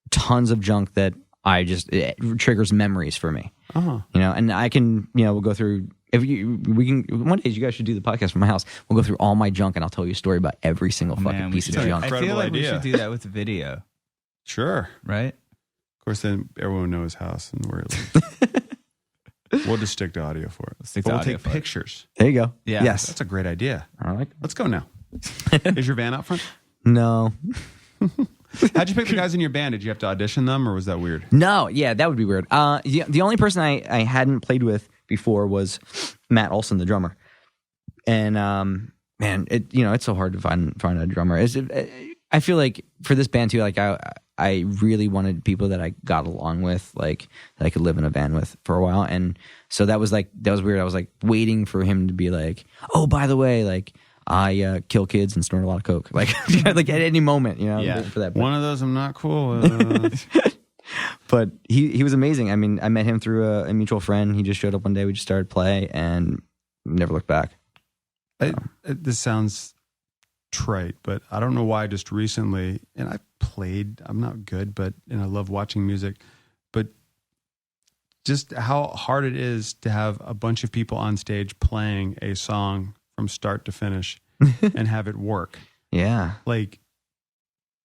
tons of junk that it triggers memories for me. Uh-huh. And I can, we'll go through, one day you guys should do the podcast from my house. We'll go through all my junk and I'll tell you a story about every single fucking piece of junk. I feel Incredible like we idea. should do that with video, Sure. right? Of course, then everyone knows his house and where it lives. We'll just stick to audio for it. Stick to We'll audio take for it. pictures. There you go. Yeah. Yes. That's a great idea. I like that. Let's go now. Is your van out front? No. How'd you pick the guys in your band? Did you have to audition them, or was that weird? No, yeah, that would be weird. The only person I hadn't played with before was Matt Olson, the drummer. And man, it's so hard to find a drummer. I feel like for this band too, like I really wanted people that I got along with, like that I could live in a van with for a while. And so that was weird. I was like waiting for him to be like, oh, by the way, like I kill kids and snort a lot of coke, like like at any moment, Yeah. for that. One of those I'm not cool with. But he was amazing. I mean, I met him through a mutual friend. He just showed up one day. We just started play and never looked back. This sounds trite, but I don't know why just recently, and I'm not good, and I love watching music, but just how hard it is to have a bunch of people on stage playing a song from start to finish and have it work. Yeah. Like,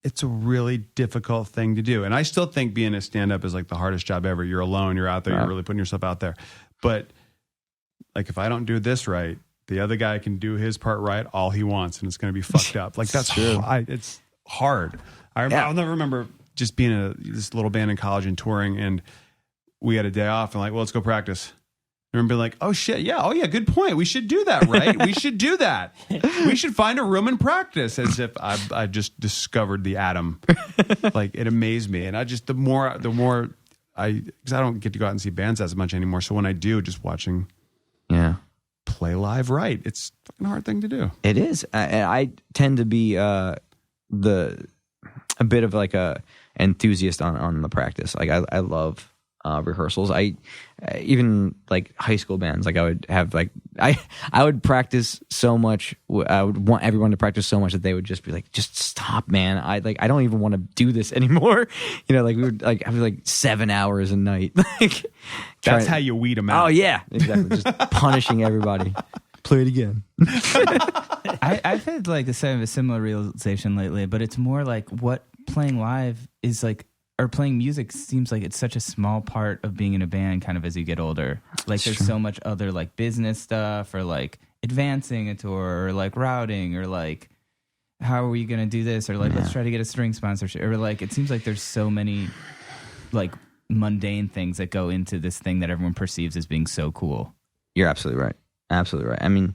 it's a really difficult thing to do. And I still think being a stand-up is like the hardest job ever. You're alone, you're out there, Right. You're really putting yourself out there. But like, if I don't do this right, the other guy can do his part right all he wants, and it's going to be fucked up. Like, that's true. It's hard. I'll never remember just being in this little band in college and touring, and we had a day off, and like, well, let's go practice. I remember being like, oh shit, yeah, oh yeah, good point. We should do that, right? We should do that. We should find a room and practice, as if I just discovered the atom. Like, it amazed me, and the more because I don't get to go out and see bands as much anymore. So when I do, just watching, play live, right? It's a fucking hard thing to do. It is. I tend to be a bit of like a enthusiast on the practice. Like I love rehearsals. I even like high school bands. Like I would have like I would practice so much. I would want everyone to practice so much that they would just be like, just stop, man. I don't even want to do this anymore. Like we would like have like 7 hours a night. Like That's how you weed them out. Oh yeah, exactly. Just punishing everybody. Play it again. I've had like a similar realization lately, but it's more like what playing live is like or playing music seems like it's such a small part of being in a band kind of as you get older. Like there's so much other like business stuff or like advancing a tour or like routing or like how are we going to do this or like let's try to get a string sponsorship or like it seems like there's so many like mundane things that go into this thing that everyone perceives as being so cool. You're absolutely right. Absolutely right. I mean,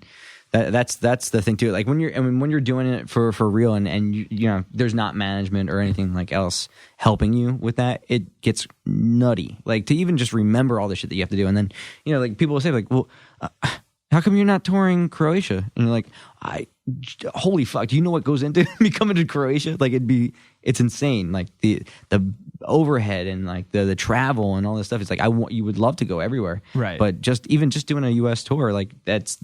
that's the thing too. Like when you're doing it for real and you know there's not management or anything like else helping you with that, it gets nutty. Like to even just remember all the shit that you have to do, and then you know like people will say like, well, how come you're not touring Croatia? And you're like, holy fuck, do you know what goes into me coming to Croatia? Like it's insane. Like the overhead and like the travel and all this stuff. It's like you would love to go everywhere, right? But just doing a U.S. tour, like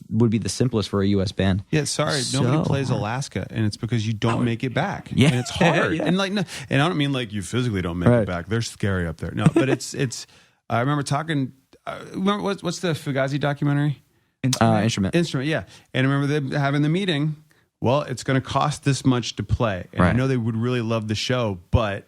would be the simplest for a U.S. band. Yeah, sorry, nobody plays Alaska, and it's because you don't make it back. Yeah, and it's hard. Yeah. And like, no, and I don't mean like you physically don't make it back. They're scary up there. No, but it's. I remember talking. Remember what's the Fugazi documentary? Instrument, yeah. And I remember them having the meeting. Well, it's going to cost this much to play, and I know they would really love the show, but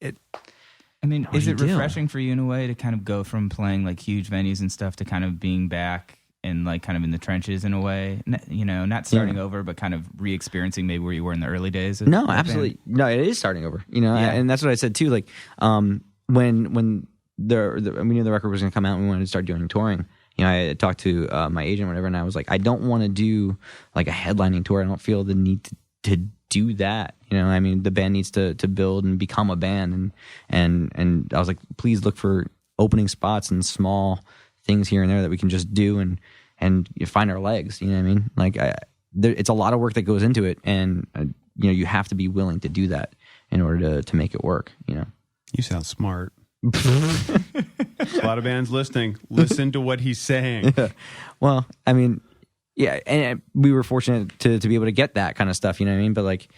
I mean, is it refreshing for you in a way to kind of go from playing like huge venues and stuff to kind of being back and like kind of in the trenches in a way? You know, not starting over, but kind of re-experiencing maybe where you were in the early days. No, absolutely. No, it is starting over. You know, and that's what I said too. Like, when we knew the record was going to come out and we wanted to start doing touring. You know, I talked to my agent or whatever, and I was like, I don't want to do like a headlining tour. I don't feel the need to do that. You know, I mean, the band needs to build and become a band, and I was like, please look for opening spots and small things here and there that we can just do and find our legs. You know what I mean? Like, it's a lot of work that goes into it, and you know, you have to be willing to do that in order to make it work. You know, you sound smart. A lot of bands listening. Listen to what he's saying. Yeah. Well, I mean, yeah, and we were fortunate to be able to get that kind of stuff. You know what I mean? But like,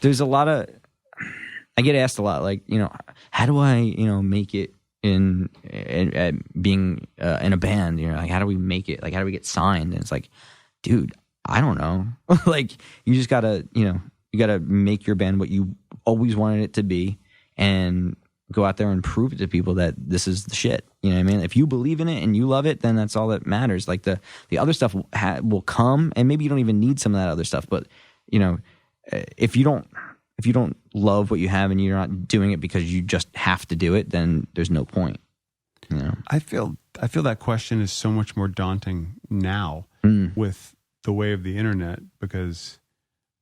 there's a lot of. I get asked a lot, like, you know, how do I, you know, make it in being in a band? You know, like, how do we make it? Like, how do we get signed? And it's like, dude, I don't know. Like, you just gotta, you know, you gotta make your band what you always wanted it to be. And go out there and prove it to people that this is the shit. You know what I mean? If you believe in it and you love it, then that's all that matters. Like the other stuff will come, and maybe you don't even need some of that other stuff. But you know, if you don't love what you have and you're not doing it because you just have to do it, then there's no point. You know? I feel that question is so much more daunting now with the way of the internet, because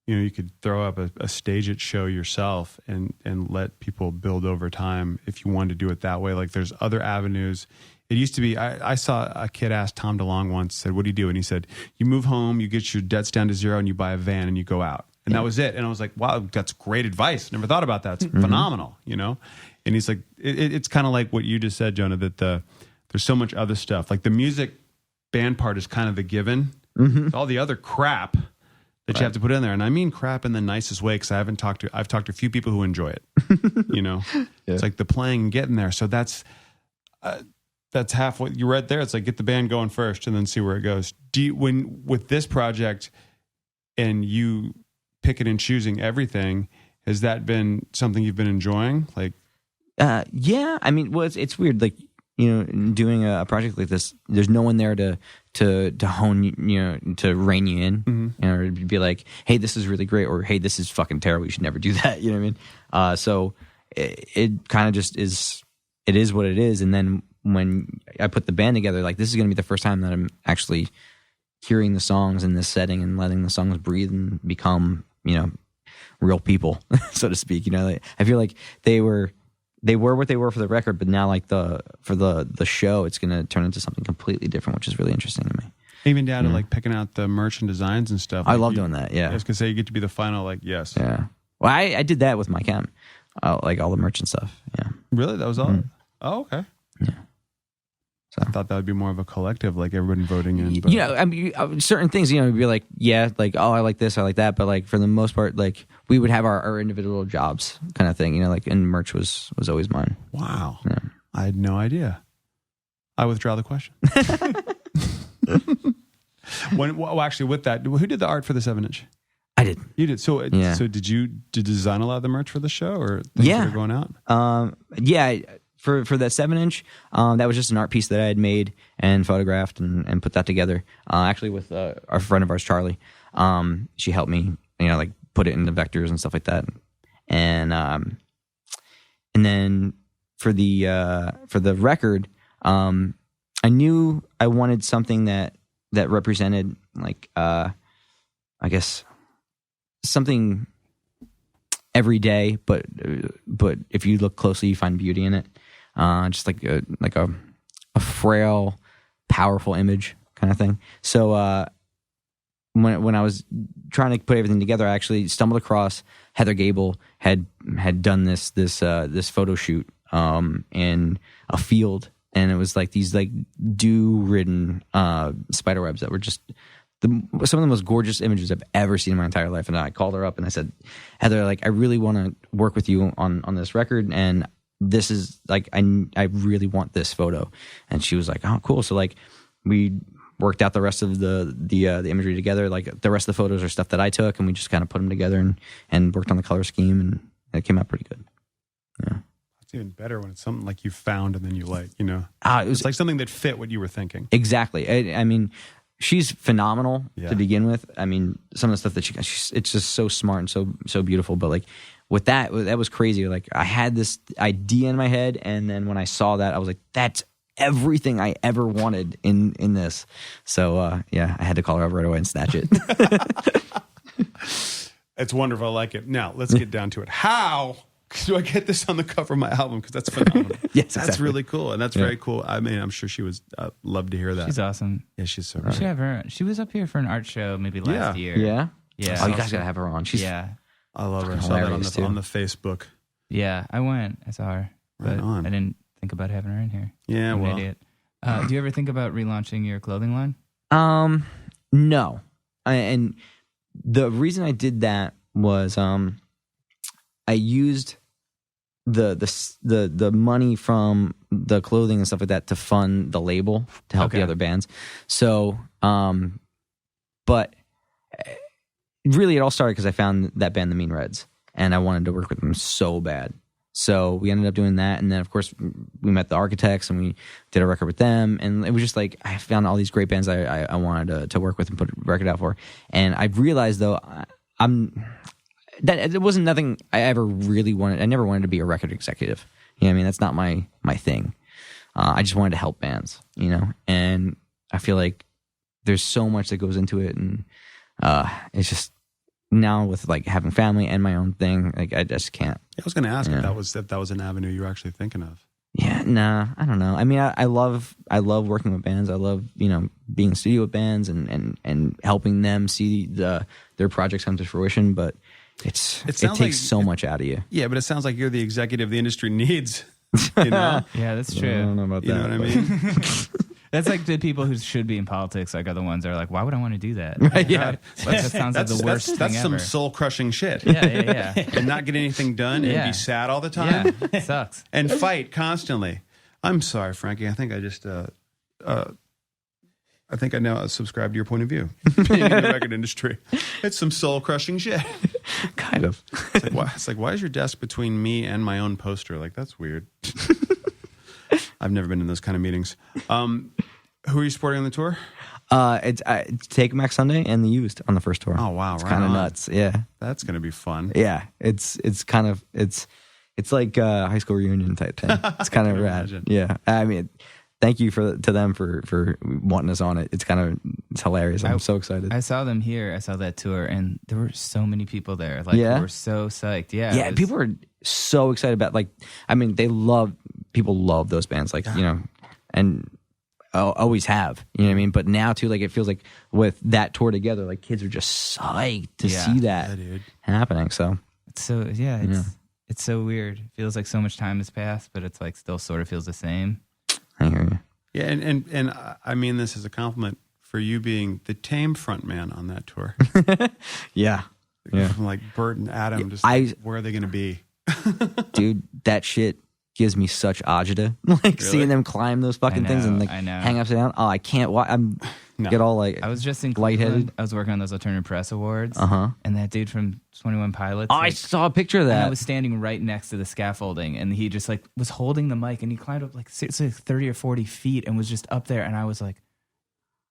you know, you could throw up a stage it show yourself and let people build over time if you wanted to do it that way. Like there's other avenues. It used to be, I saw a kid ask Tom DeLonge once, said, what do you do? And he said, you move home, you get your debts down to zero, and you buy a van and you go out. And that was it. And I was like, wow, that's great advice. Never thought about that. It's phenomenal, you know? And he's like, it's kind of like what you just said, Jonah, that there's so much other stuff. Like the music band part is kind of the given. All the other crap that you have to put in there. And I mean crap in the nicest way, because I've talked to a few people who enjoy it. You know? It's like the playing and getting there. So that's half what you read there. It's like get the band going first and then see where it goes. With this project and you picking and choosing everything, has that been something you've been enjoying? Like, yeah. I mean, well, it's weird. Like, you know, doing a project like this, there's no one there to hone you know, to rein you in, you know, or be like, hey, this is really great, or hey, this is fucking terrible, you should never do that. You know what I mean? So it kind of just is. It is what it is. And then when I put the band together, like, this is going to be the first time that I'm actually hearing the songs in this setting and letting the songs breathe and become, you know, real people, so to speak. You know, like, I feel like they were what they were for the record, but now like for the show, it's going to turn into something completely different, which is really interesting to me. Even down to like picking out the merch and designs and stuff. I love doing that. Yeah, I was gonna say you get to be the final. Like, yes. Yeah. Well, I did that with my cam, like all the merch and stuff. Yeah. Really, that was all. Oh, okay. Yeah. So I thought that would be more of a collective, like everybody voting in. But. You know, I mean, certain things, you know, you'd be like, yeah, like, oh, I like this, I like that, but like for the most part, like we would have our individual jobs, kind of thing. You know, like, and merch was always mine. Wow. Yeah. I had no idea. I withdraw the question. Well, actually, with that, who did the art for the 7-inch? I did. You did. So Yeah. so did you design a lot of the merch for the show or things that are going out? Yeah. For that 7-inch, that was just an art piece that I had made and photographed and put that together. Actually, with a friend of ours, Charlie. She helped me, like put it into vectors and stuff like that. And then for the record, I knew I wanted something that represented like I guess something every day, but if you look closely, you find beauty in it. Just like a frail, powerful image kind of thing. So when I was trying to put everything together, I actually stumbled across Heather Gable had done this photo shoot in a field, and it was like these like dew-ridden spider webs that were just some of the most gorgeous images I've ever seen in my entire life. And I called her up and I said, Heather, like I really want to work with you on this record, and this is like I really want this photo. And she was like, oh, cool. So like we worked out the rest of the imagery together. Like the rest of the photos are stuff that I took, and we just kind of put them together and worked on the color scheme, and it came out pretty good. Yeah. It's even better when it's something like you found and then you like, it was it's like something that fit what you were thinking. Exactly. I mean, she's phenomenal Yeah. to begin with. I mean, some of the stuff that it's just so smart and so beautiful. But like with that was crazy. Like I had this idea in my head, and then when I saw that, I was like, that's everything I ever wanted in this. So I had to call her up right away and snatch it. It's wonderful. I like it. Now let's get down to it. How do I get this on the cover of my album? Because that's phenomenal. Yes, that's exactly. really cool, and that's very cool. I mean, I'm sure she was love to hear that. She's awesome. Yeah, she's so We great. should have her. She was up here for an art show maybe last year. Yeah. Yeah. Oh, you guys gotta have her on. She's Yeah. I love her. I saw that hilarious, too. on the Facebook. Yeah. I went. I saw her. But Right on. I didn't think about having her in here. Yeah, I'm an well. idiot. Do you ever think about relaunching your clothing line? No. And the reason I did that was I used the money from the clothing and stuff like that to fund the label to help the Okay. other bands. So, but really it all started because I found that band, the Mean Reds, and I wanted to work with them so bad. So we ended up doing that, and then of course we met the Architects, and we did a record with them, and it was just like I found all these great bands I wanted to work with and put a record out for. And I realized though that it wasn't nothing I ever really wanted. I never wanted to be a record executive. You know what I mean? That's not my thing. I just wanted to help bands, and I feel like there's so much that goes into it, and it's just now with like having family and my own thing, like I just can't. I was going to ask if that was an avenue you were actually thinking of. Yeah, nah, I don't know. I mean, I love working with bands. I love being in the studio with bands and helping them see their projects come to fruition. But it takes so much out of you. Yeah, but it sounds like you're the executive the industry needs. You know? Yeah, that's I true. don't know about You know that. what I mean? That's like the people who should be in politics, like, are the ones that are like, why would I want to do that? Right, yeah. That sounds like the worst that's thing some ever. soul crushing shit. Yeah. And not get anything done and Yeah. be sad all the time Yeah, it sucks. and fight constantly. I'm sorry, Frankie. I think I just I think I now subscribe to your point of view. Being in the record industry, it's some soul crushing shit. Kind of. It's like why is your desk between me and my own poster? Like that's weird. I've never been in those kind of meetings. Who are you supporting on the tour? It's Take Back Sunday and The Used on the first tour. Oh wow, it's right kind of on. nuts. Yeah, That's gonna be fun. yeah. It's kind of it's like a high school reunion type thing. It's kind of can rad. imagine. Yeah, I mean, thank you to them for wanting us on it. It's hilarious. I'm so excited. I saw them here. I saw that tour, and there were so many people there. Like, Yeah? who were so psyched. Yeah. Yeah, it was- people are so excited about I mean, people love those bands, and always have, you know what I mean? But now too, like it feels like with that tour together, like kids are just psyched to Yeah. see that Yeah, dude. happening. So It's so, it's so weird. It feels like so much time has passed, but it's like still sort of feels the same. I hear you. Yeah, and I mean this as a compliment for you being the tame front man on that tour. Yeah. Yeah. Like Bert and Adam, just where are they going to be? Dude, that shit gives me such agita. Seeing them climb those fucking things and I know. hang upside down. Oh, I can't watch. No. Get all like I was just in lightheaded. Cleveland. I was working on those Alternative Press Awards. Uh-huh. And that dude from 21 Pilots. Oh, I like, saw a picture of and I that. was standing right next to the scaffolding, and he just like was holding the mic, and he climbed up like 30 or 40 feet and was just up there, and I was like,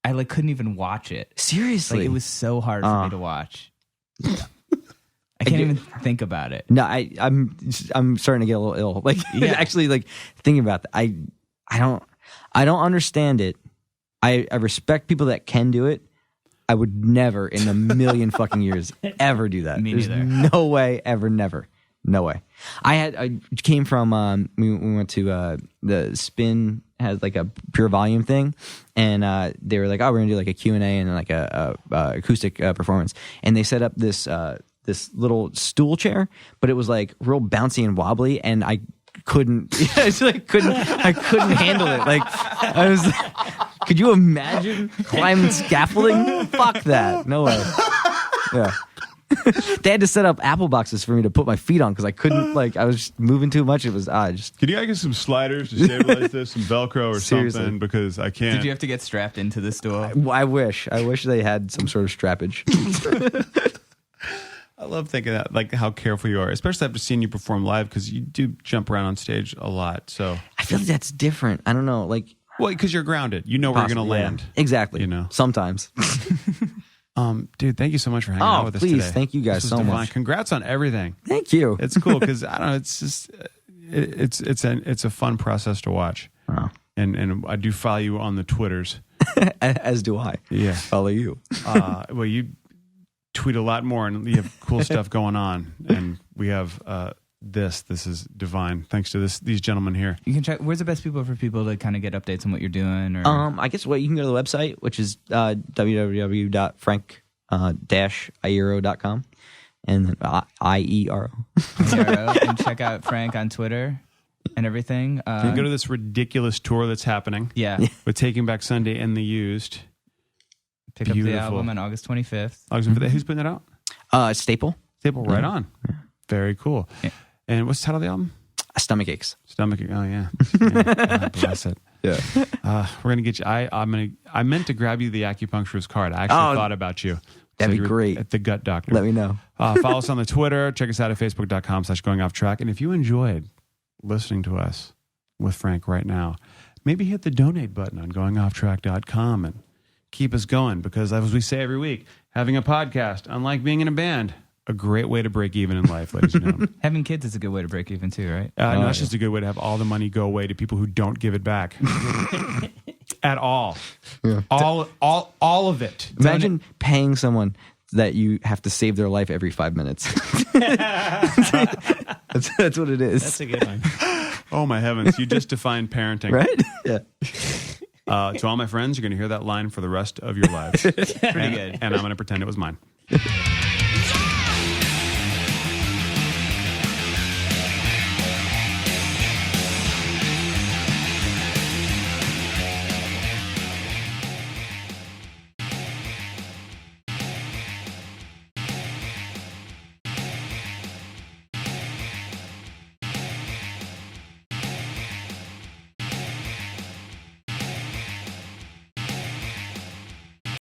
I like couldn't even watch it. Seriously. Like it was so hard for me to watch. I can't even think about it. No, I'm starting to get a little ill. Like actually, like thinking about that, I don't understand it. I respect people that can do it. I would never in a million fucking years ever do that. Me There's neither. no way, ever, never. No way. I came from we went to the Spin has like a pure volume thing, and they were like, oh, we're gonna do like a Q&A and like a acoustic performance, and they set up this little stool chair, but it was like real bouncy and wobbly, and I couldn't I couldn't handle it. Like I was could you imagine climbing scaffolding? Fuck that. No way. Yeah. They had to set up Apple boxes for me to put my feet on because I couldn't, like, I was just moving too much. It was, just. Could you get some sliders to stabilize this, some Velcro or Seriously. something? Because I can't. Did you have to get strapped into the stool? I wish they had some sort of strappage. I love thinking that, like how careful you are, especially after seeing you perform live, because you do jump around on stage a lot. So I feel like that's different. I don't know, like. well, because you're grounded, you know where you're going to land. Yeah. Exactly. You know. Sometimes. Dude, thank you so much for hanging out with us today. Please, thank you guys This so was divine. much. Congrats on everything. Thank you. It's cool because I don't know. It's just it's a fun process to watch. Wow. And I do follow you on the Twitters. As do I. Yeah. Follow you. Well, you tweet a lot more, and you have cool stuff going on. And we have this. This is divine. Thanks to these gentlemen here. You can check. Where's the best people for people to kind of get updates on what you're doing? Or I guess you can go to the website, which is www.frank-iero.com and then IERO. And check out Frank on Twitter and everything. You can go to this ridiculous tour that's happening. Yeah. With Taking Back Sunday and The Used. Pick up the Beautiful. album on August 25th. Who's putting that out? Staple. Staple, right on. Very cool. Yeah. And what's the title of the album? Stomach aches. Stomach. Oh yeah. God bless it. Yeah. We're gonna get you. I meant to grab you the acupuncturist card. I actually thought about you. That'd be you were great. At the gut doctor. Let me know. Follow us on the Twitter. Check us out at facebook.com/goingofftrack. And if you enjoyed listening to us with Frank right now, maybe hit the donate button on goingofftrack.com and keep us going, because as we say every week, having a podcast, unlike being in a band, a great way to break even in life, ladies and gentlemen. Having kids is a good way to break even too, right? No, it's just a good way to have all the money go away to people who don't give it back. At all. Yeah. All of it. Imagine paying someone that you have to save their life every 5 minutes. That's what it is. That's a good one. Oh my heavens. You just defined parenting. Right? Yeah. To all my friends, you're going to hear that line for the rest of your lives. Pretty good. And I'm going to pretend it was mine.